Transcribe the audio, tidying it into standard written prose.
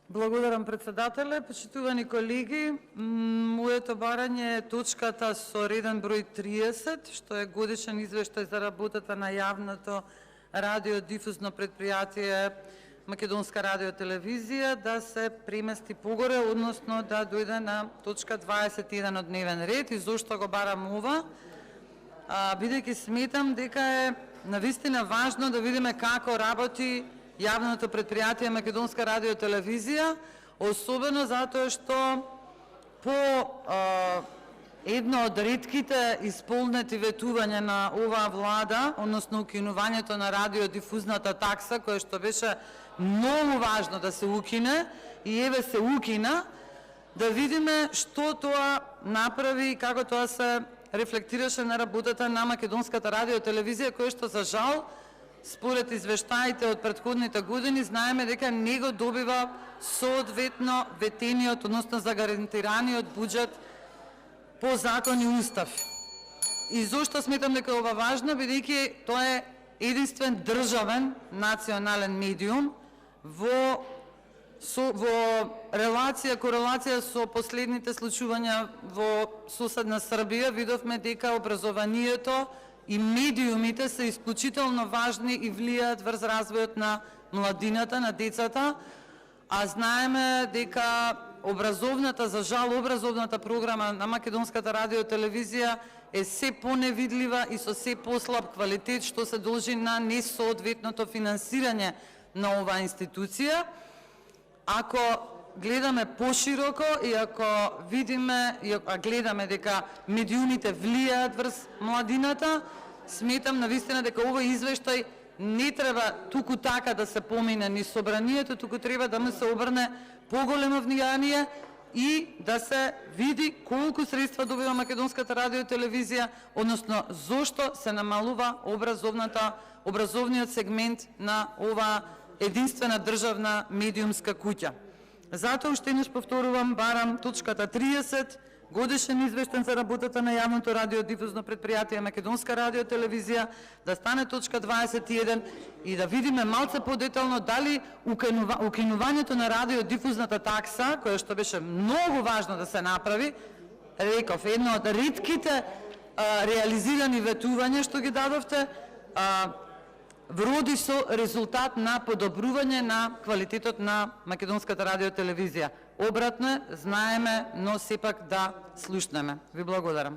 Благодарам, председателе. Почитувани колеги, моето барање е точката со реден број 30, што е годишен извештај за работата на јавното радиодифузно предпријатие Македонска радиотелевизија, да се премести погоре, односно да дојде на точка 21 од дневен ред. И зошто го барам ова? Бидејќи сметам дека е навистина важно да видиме како работи јавното предпријатие Македонска радиотелевизија, особено затоа што по едно од ретките исполнети ветувања на оваа влада, односно укинувањето на радиодифузната такса, која што беше многу важно да се укине, и еве се укина, да видиме што тоа направи и како тоа се рефлектираше на работата на Македонската радиотелевизија, која што за жал според извештаите од претходните години, знаеме дека не го добива соодветно ветениот, односно загарантираниот буџет по закон и устав. И зошто сметам дека ова важно? Бидејќи тоа е единствен државен национален медиум во корелација со последните случувања во соседна Србија. Видовме дека образованието и медиумите се исклучително важни и влијаат врз развојот на младината, на децата, а знаеме дека за жал, образовната програма на Македонската радиотелевизија е се поневидлива и со се послаб квалитет, што се должи на несоодветното финансирање на оваа институција. Ако гледаме пошироко и ако видиме и гледаме дека медиумите влијаат врз младината, сметам навистина дека овој извештај не треба туку така да се помине низ собранието, туку треба да му се обрне поголемо внимание и да се види колку средства добива Македонската радиотелевизија, односно зошто се намалува образовниот сегмент на оваа единствена државна медиумска куќа. Затоа уште еднаш повторувам, барам точката 30, годишен извештај за работата на јавното радиодифузно предпријатие Македонска радиотелевизија, да стане точка 21 и да видиме малце подетално дали укинувањето на радиодифузната такса, која што беше многу важно да се направи, реков, едно од ретките реализирани ветувања што ги дадовте, вроди со резултат на подобрување на квалитетот на Македонската радиотелевизија. Обратно, знаеме, но сепак да слушнеме. Ви благодарам.